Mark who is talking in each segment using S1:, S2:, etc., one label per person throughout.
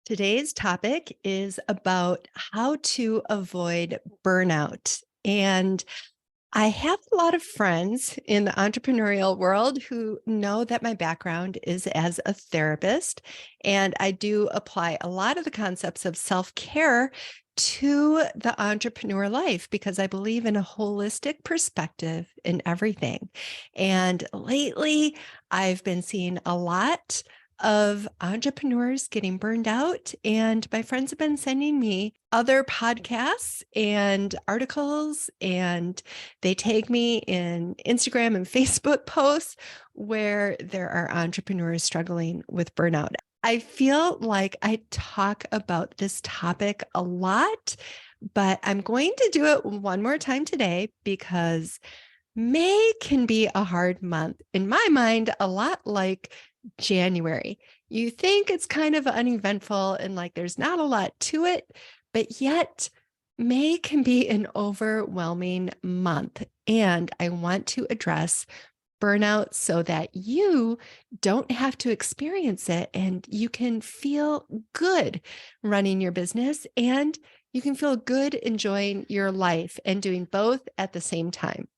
S1: Today's topic is about how to avoid burnout. And I have a lot of friends in the entrepreneurial world who know that my background is as a therapist. And I do apply a lot of the concepts of self care to the entrepreneur life because I believe in a holistic perspective in everything. And lately, I've been seeing a lot of entrepreneurs getting burned out. And my friends have been sending me other podcasts and articles, and they tag me in Instagram and Facebook posts where there are entrepreneurs struggling with burnout. I feel like I talk about this topic a lot, but I'm going to do it one more time today because May can be a hard month. In my mind, a lot like January. You think it's kind of uneventful and like there's not a lot to it, but yet May can be an overwhelming month. And I want to address burnout so that you don't have to experience it and you can feel good running your business and you can feel good enjoying your life and doing both at the same time.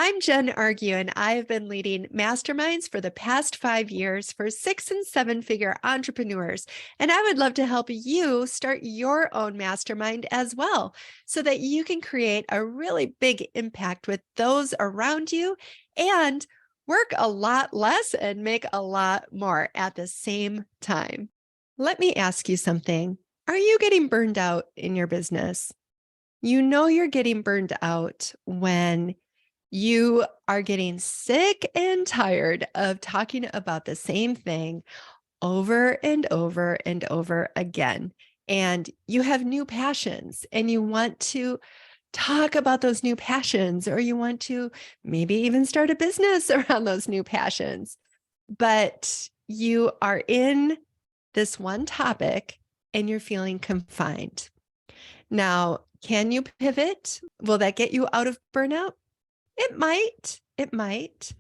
S1: I'm Jen Argue, and I have been leading masterminds for the past 5 years for 6 and 7 figure entrepreneurs. And I would love to help you start your own mastermind as well, so that you can create a really big impact with those around you and work a lot less and make a lot more at the same time. Let me ask you something. Are you getting burned out in your business? You know you're getting burned out when you are getting sick and tired of talking about the same thing over and over and over again. And you have new passions and you want to talk about those new passions, or you want to maybe even start a business around those new passions. But you are in this one topic and you're feeling confined. Now, can you pivot? Will that get you out of burnout? It might,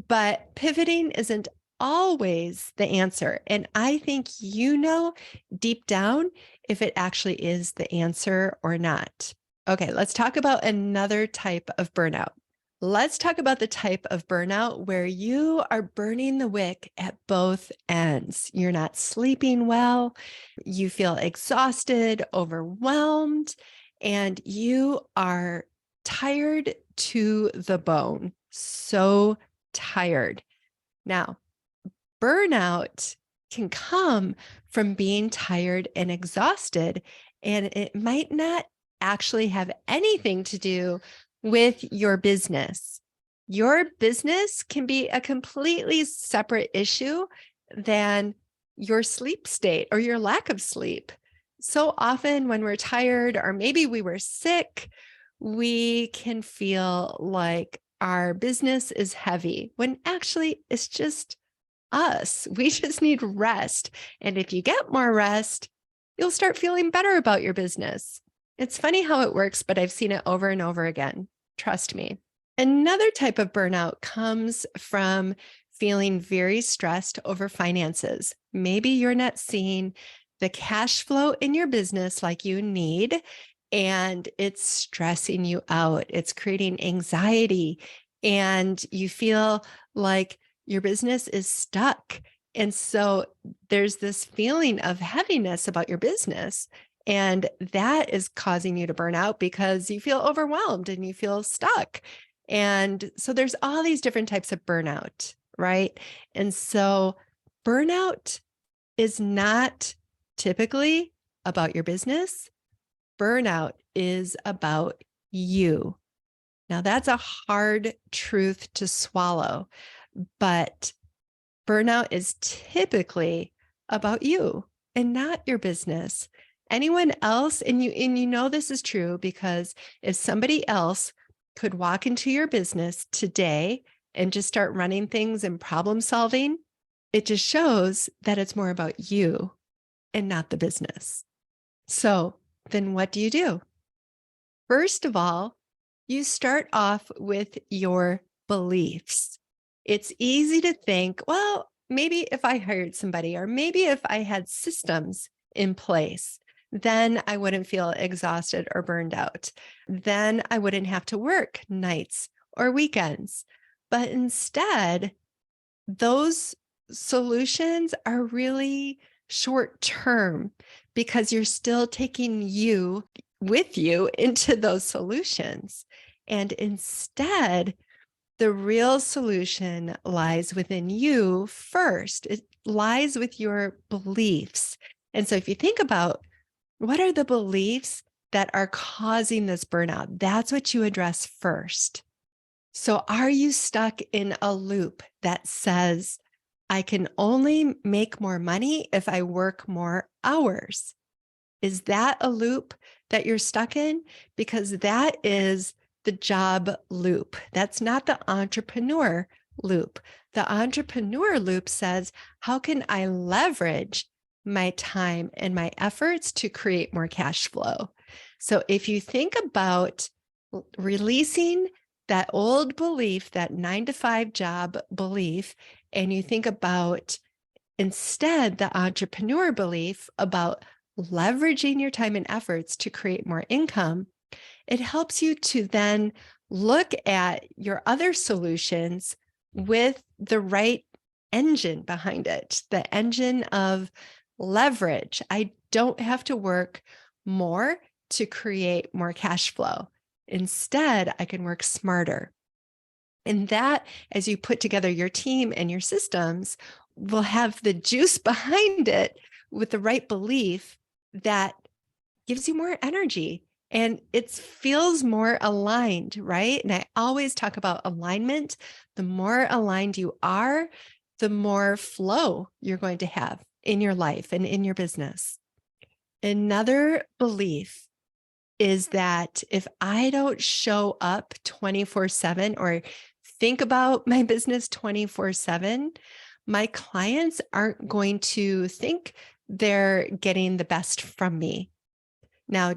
S1: but pivoting isn't always the answer. And I think you know deep down if it actually is the answer or not. Okay, let's talk about another type of burnout. Let's talk about the type of burnout where you are burning the wick at both ends. You're not sleeping well, you feel exhausted, overwhelmed, and you are tired to the bone. So tired. Now, burnout can come from being tired and exhausted, and it might not actually have anything to do with your business. Your business can be a completely separate issue than your sleep state or your lack of sleep. So often when we're tired, or maybe we were sick, we can feel like our business is heavy when actually it's just us. We just need rest. And if you get more rest, you'll start feeling better about your business. It's funny how it works, but I've seen it over and over again. Trust me. Another type of burnout comes from feeling very stressed over finances. Maybe you're not seeing the cash flow in your business like you need, and it's stressing you out. It's creating anxiety, and you feel like your business is stuck. And so there's this feeling of heaviness about your business. And that is causing you to burn out because you feel overwhelmed and you feel stuck. And so there's all these different types of burnout, right? And so burnout is not typically about your business. Burnout is about you. Now, that's a hard truth to swallow, but burnout is typically about you and not your business. Anyone else, and you know this is true because if somebody else could walk into your business today and just start running things and problem solving, it just shows that it's more about you and not the business. So then what do you do? First of all, you start off with your beliefs. It's easy to think, well, maybe if I hired somebody, or maybe if I had systems in place, then I wouldn't feel exhausted or burned out. Then I wouldn't have to work nights or weekends. But instead, those solutions are really short term because you're still taking you with you into those solutions. And instead, the real solution lies within you first. It lies with your beliefs. And so if you think about what are the beliefs that are causing this burnout, that's what you address first. So are you stuck in a loop that says, I can only make more money if I work more hours? Is that a loop that you're stuck in? Because that is the job loop. That's not the entrepreneur loop. The entrepreneur loop says, how can I leverage my time and my efforts to create more cash flow? So if you think about releasing that old belief, that 9-to-5 job belief, and you think about instead the entrepreneur belief about leveraging your time and efforts to create more income, it helps you to then look at your other solutions with the right engine behind it, the engine of leverage. I don't have to work more to create more cash flow. Instead, I can work smarter. And that, as you put together your team and your systems, will have the juice behind it with the right belief that gives you more energy and it feels more aligned, right? And I always talk about alignment. The more aligned you are, the more flow you're going to have in your life and in your business. Another belief is that if I don't show up 24/7 or think about my business 24/7, my clients aren't going to think they're getting the best from me. Now,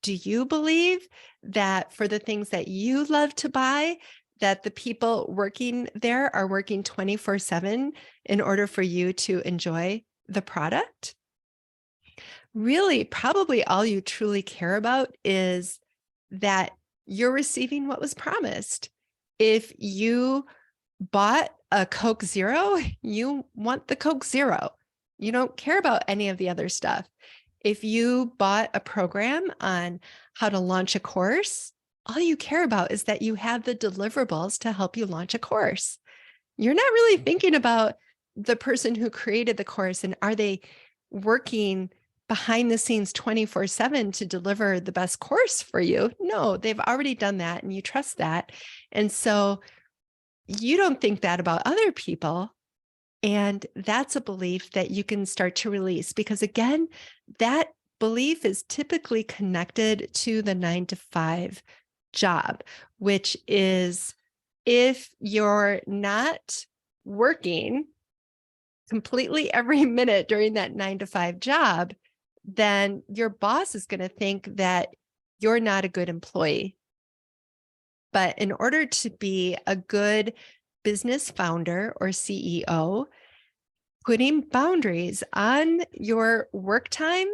S1: do you believe that for the things that you love to buy, that the people working there are working 24/7 in order for you to enjoy the product? Really, probably all you truly care about is that you're receiving what was promised. If you bought a Coke Zero, you want the Coke Zero. You don't care about any of the other stuff. If you bought a program on how to launch a course, all you care about is that you have the deliverables to help you launch a course. You're not really thinking about the person who created the course and are they working behind the scenes 24/7 to deliver the best course for you. No, they've already done that and you trust that. And so you don't think that about other people. And that's a belief that you can start to release because again, that belief is typically connected to the 9-to-5 job, which is if you're not working completely every minute during that 9-to-5 job, then your boss is going to think that you're not a good employee. But in order to be a good business founder or CEO, putting boundaries on your work time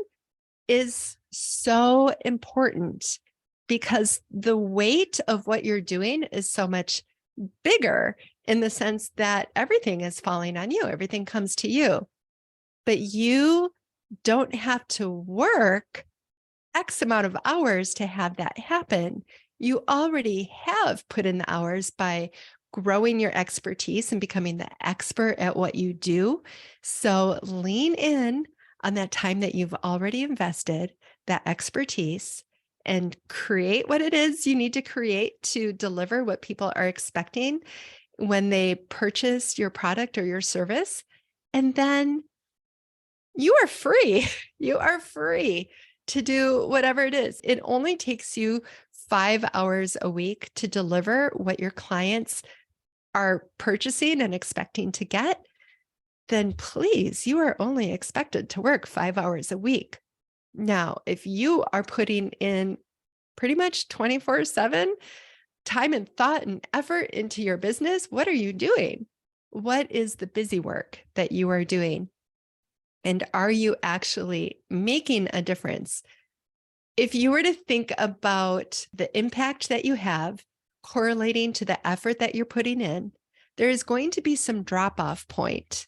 S1: is so important because the weight of what you're doing is so much bigger in the sense that everything is falling on you. Everything comes to you, but you don't have to work X amount of hours to have that happen. You already have put in the hours by growing your expertise and becoming the expert at what you do. So lean in on that time that you've already invested, that expertise, and create what it is you need to create to deliver what people are expecting when they purchase your product or your service. And then you are free. You are free to do whatever it is. It only takes you 5 hours a week to deliver what your clients are purchasing and expecting to get. Then please, you are only expected to work 5 hours a week. Now, if you are putting in pretty much 24/7, time and thought and effort into your business, what are you doing? What is the busy work that you are doing? And are you actually making a difference? If you were to think about the impact that you have correlating to the effort that you're putting in, there is going to be some drop-off point,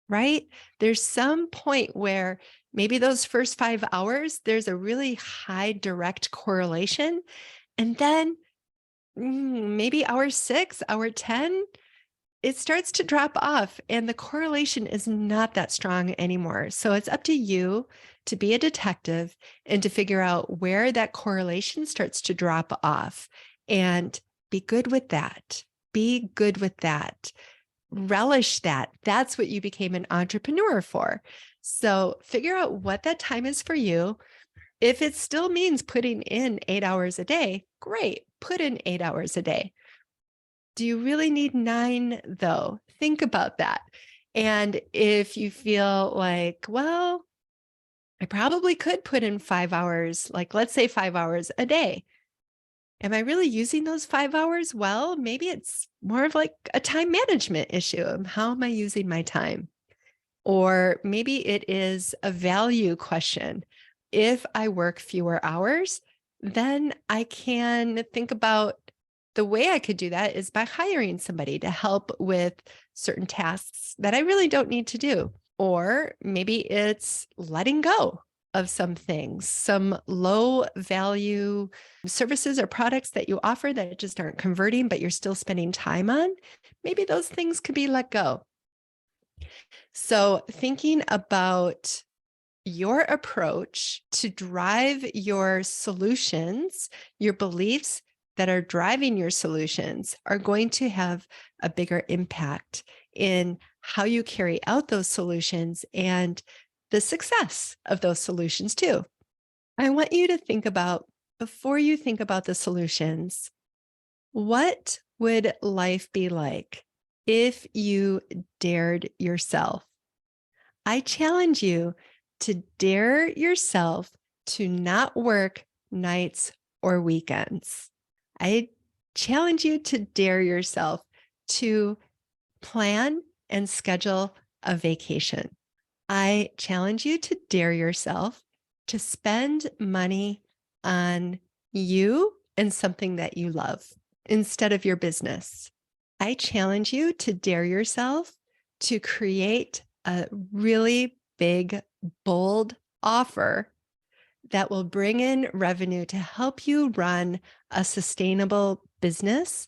S1: right? There's some point where maybe those first 5 hours, there's a really high direct correlation. And then maybe hour 6, hour 10, it starts to drop off and the correlation is not that strong anymore. So it's up to you to be a detective and to figure out where that correlation starts to drop off and be good with that. Be good with that. Relish that. That's what you became an entrepreneur for. So figure out what that time is for you. If it still means putting in 8 hours a day, great, put in 8 hours a day. Do you really need 9 though? Think about that. And if you feel like, well, I probably could put in 5 hours, like let's say 5 hours a day. Am I really using those 5 hours? Well, maybe it's more of like a time management issue. How am I using my time? Or maybe it is a value question. If I work fewer hours, then I can think about the way I could do that is by hiring somebody to help with certain tasks that I really don't need to do. Or maybe it's letting go of some things, some low value services or products that you offer that just aren't converting, but you're still spending time on. Maybe those things could be let go. So thinking about your approach to drive your solutions, your beliefs that are driving your solutions are going to have a bigger impact in how you carry out those solutions and the success of those solutions too. I want you to think about, before you think about the solutions, what would life be like if you dared yourself? I challenge you to dare yourself to not work nights or weekends. I challenge you to dare yourself to plan and schedule a vacation. I challenge you to dare yourself to spend money on you and something that you love instead of your business. I challenge you to dare yourself to create a really big, bold offer that will bring in revenue to help you run a sustainable business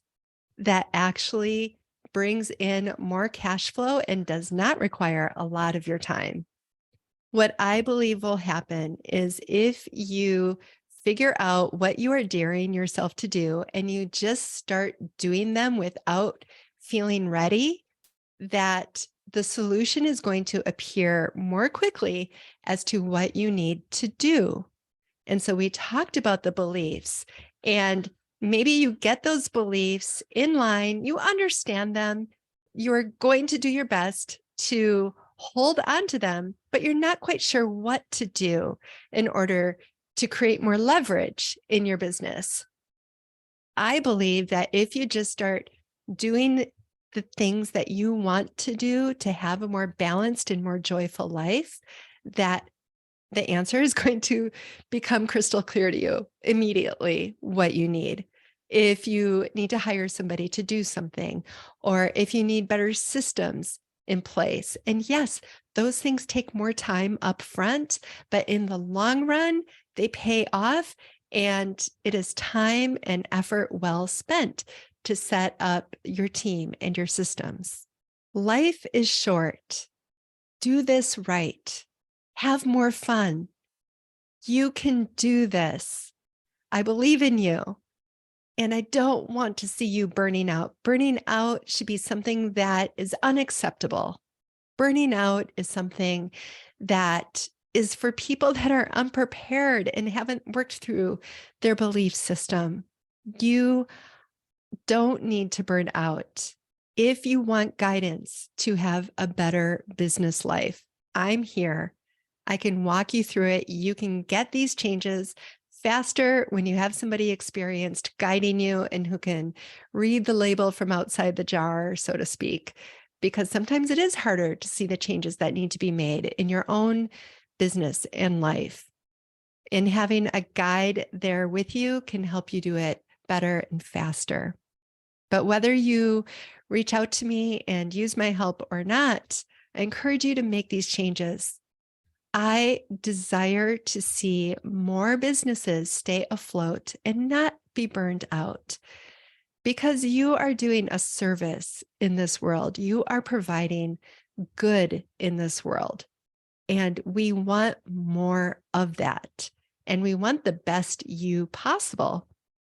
S1: that actually brings in more cash flow and does not require a lot of your time. What I believe will happen is if you figure out what you are daring yourself to do and you just start doing them without feeling ready, that the solution is going to appear more quickly as to what you need to do. And so we talked about the beliefs, and maybe you get those beliefs in line, you understand them, you're going to do your best to hold on to them, but you're not quite sure what to do in order to create more leverage in your business. I believe that if you just start doing the things that you want to do to have a more balanced and more joyful life, that the answer is going to become crystal clear to you immediately what you need. If you need to hire somebody to do something, or if you need better systems in place. And yes, those things take more time up front, but in the long run, they pay off. And it is time and effort well spent to set up your team and your systems. Life is short. Do this right. Have more fun. You can do this. I believe in you. And I don't want to see you burning out. Burning out should be something that is unacceptable. Burning out is something that is for people that are unprepared and haven't worked through their belief system. You don't need to burn out. If you want guidance to have a better business life, I'm here. I can walk you through it. You can get these changes faster when you have somebody experienced guiding you and who can read the label from outside the jar, so to speak, because sometimes it is harder to see the changes that need to be made in your own business and life. And having a guide there with you can help you do it better and faster. But whether you reach out to me and use my help or not, I encourage you to make these changes. I desire to see more businesses stay afloat and not be burned out, because you are doing a service in this world. You are providing good in this world, and we want more of that. And we want the best you possible.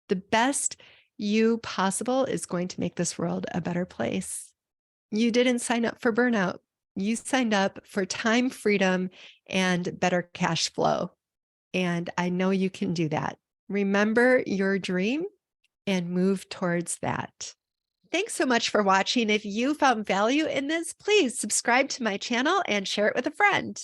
S1: The best you possible is going to make this world a better place. You didn't sign up for burnout. You signed up for time freedom and better cash flow. And I know you can do that. Remember your dream and move towards that. Thanks so much for watching. If you found value in this, please subscribe to my channel and share it with a friend.